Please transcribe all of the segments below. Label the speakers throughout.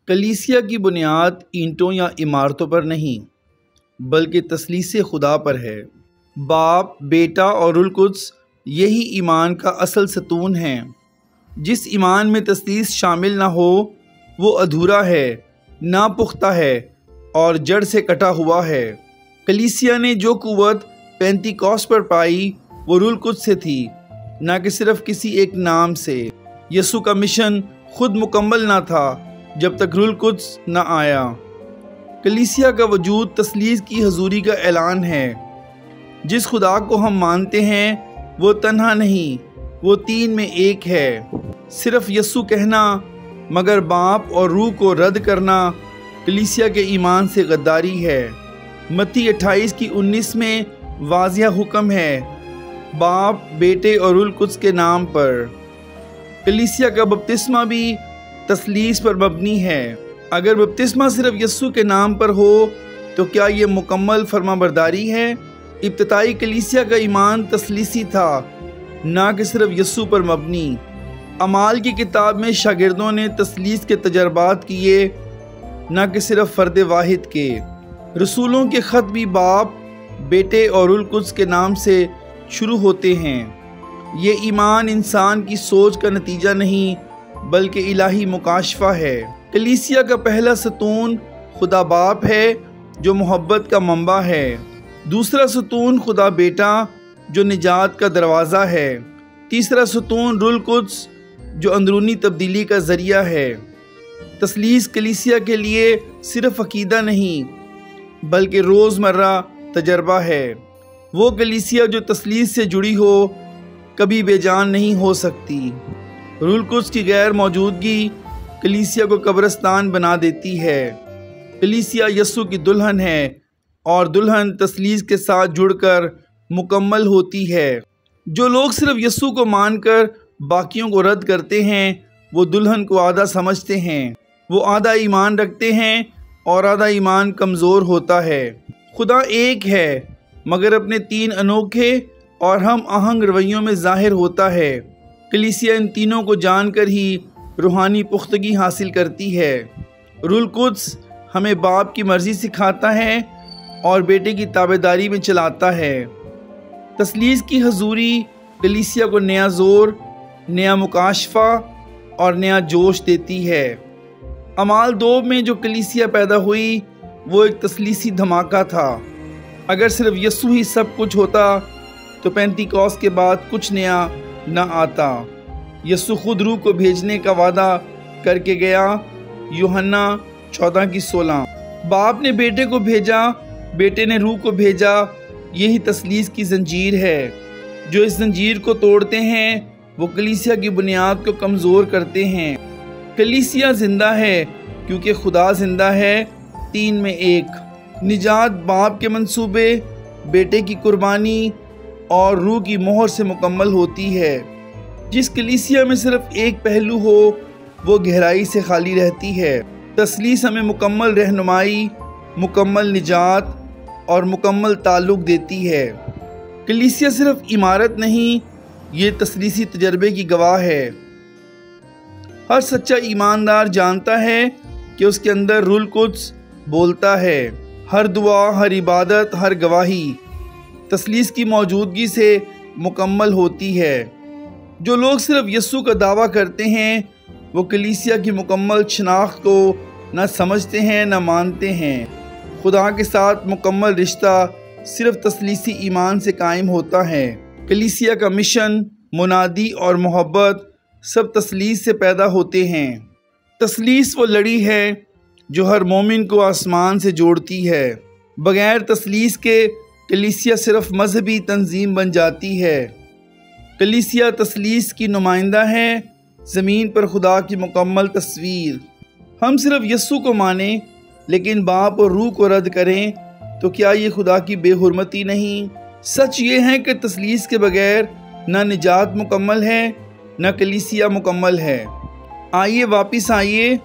Speaker 1: कलीसिया की बुनियाद ईंटों या इमारतों पर नहीं बल्कि तसलीस खुदा पर है। बाप, बेटा और रूहुल कुद्स यही ईमान का असल सतून हैं। जिस ईमान में तसलीस शामिल ना हो वो अधूरा है, नापुख्ता है और जड़ से कटा हुआ है। कलीसिया ने जो कुव्वत पेंतिकोस्त पर पाई वो रूहुल कुद्स से थी, ना कि सिर्फ किसी एक नाम से। यसु का मिशन खुद मुकम्मल ना था जब तक रूहुल कुद्स न आया। कलीसिया का वजूद तसलीस की हजूरी का ऐलान है। जिस खुदा को हम मानते हैं वो तन्हा नहीं, वो तीन में एक है। सिर्फ यसु कहना मगर बाप और रूह को रद्द करना कलीसिया के ईमान से गद्दारी है। मत्ती 28:19 में वाज़िया हुक्म है, बाप, बेटे और रूहुल कुद्स के नाम पर। कलीसिया का बपतिस्मा भी तसलीस पर मबनी है। अगर बपतिस्मा सिर्फ यसु के नाम पर हो तो क्या ये मुकम्मल फरमाबरदारी है? इब्तिदाई कलीसिया का ईमान तसलीसी था, ना कि सिर्फ यसु पर मबनी। अमाल की किताब में शागिर्दों ने तसलीस के तजर्बात किए, ना कि सिर्फ फ़र्द वाहिद के। रसूलों के ख़त भी बाप, बेटे और रूहुल कुद्स के नाम से शुरू होते हैं। ये ईमान इंसान की सोच का नतीजा नहीं बल्कि इलाही मुकाशफा है। कलीसिया का पहला सतून खुदा बाप है जो मोहब्बत का मंबा है। दूसरा सतून खुदा बेटा जो निजात का दरवाज़ा है। तीसरा सतून रूहुल कुद्स जो अंदरूनी तब्दीली का ज़रिया है। तसलीस कलीसिया के लिए सिर्फ अकीदा नहीं बल्कि रोज़मर्रा तजर्बा है। वो कलीसिया जो तसलीस से जुड़ी हो कभी बेजान नहीं हो सकती। रूहुल कुद्स की गैर मौजूदगी कलीसिया को कब्रिस्तान बना देती है। कलीसिया यसु की दुल्हन है और दुल्हन तसलीस के साथ जुड़कर मुकम्मल होती है। जो लोग सिर्फ यसु को मानकर बाकियों को रद्द करते हैं वो दुल्हन को आधा समझते हैं। वो आधा ईमान रखते हैं और आधा ईमान कमज़ोर होता है। खुदा एक है मगर अपने तीन अनोखे और हम आहंग रवैयों में ज़ाहिर होता है। कलीसिया इन तीनों को जानकर ही रूहानी पुख्तगी हासिल करती है। रूहुल कुद्स हमें बाप की मर्ज़ी सिखाता है और बेटे की ताबेदारी में चलाता है। तसलीस की हजूरी कलीसिया को नया ज़ोर, नया मुकाशफा और नया जोश देती है। अमाल 2 में जो कलीसिया पैदा हुई वो एक तसलीसी धमाका था। अगर सिर्फ यसु ही सब कुछ होता तो पेंतिकोस्त के बाद कुछ नया न आता। यसु खुद रूह को भेजने का वादा करके गया, यूहन्ना 14:16। बाप ने बेटे को भेजा, बेटे ने रूह को भेजा। यही तसलीस की जंजीर है। जो इस जंजीर को तोड़ते हैं वो कलीसिया की बुनियाद को कमज़ोर करते हैं। कलीसिया जिंदा है क्योंकि खुदा जिंदा है, तीन में एक। निजात बाप के मंसूबे, बेटे की कुर्बानी और रूह की मोहर से मुकम्मल होती है। जिस कलीसिया में सिर्फ एक पहलू हो वो गहराई से खाली रहती है। तसलीस हमें मुकम्मल रहनुमाई, मुकम्मल निजात और मुकम्मल ताल्लुक़ देती है। कलीसिया सिर्फ इमारत नहीं, ये तसलीसी तजर्बे की गवाह है। हर सच्चा ईमानदार जानता है कि उसके अंदर रूहुल कुद्स बोलता है। हर दुआ, हर इबादत, हर गवाही तसलीस की मौजूदगी से मुकम्मल होती है। जो लोग सिर्फ यसु का दावा करते हैं वो कलीसिया की मुकम्मल शनाख्त को न समझते हैं न मानते हैं। खुदा के साथ मुकम्मल रिश्ता सिर्फ तसलीसी ईमान से कायम होता है। कलीसिया का मिशन, मुनादी और मोहब्बत सब तसलीस से पैदा होते हैं। तसलीस वो लड़ी है जो हर मोमिन को आसमान से जोड़ती है। बग़ैर तसलीस के कलीसिया सिर्फ मजहबी तंजीम बन जाती है। कलीसिया तसलीस की नुमाइंदा है, ज़मीन पर खुदा की मुकम्मल तस्वीर। हम सिर्फ यसु को माने लेकिन बाप और रूह को रद्द करें तो क्या ये खुदा की बेहुरमती नहीं? सच ये है कि तसलीस के बगैर न निजात मुकम्मल है न कलीसिया मुकम्मल है। आइए वापस आइए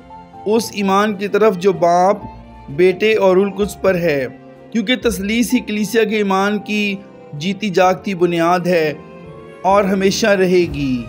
Speaker 1: उस ईमान की तरफ जो बाप, बेटे और रूहुल कुद्स पर है, क्योंकि तसलीस ही कलीसिया के ईमान की जीती जागती बुनियाद है और हमेशा रहेगी।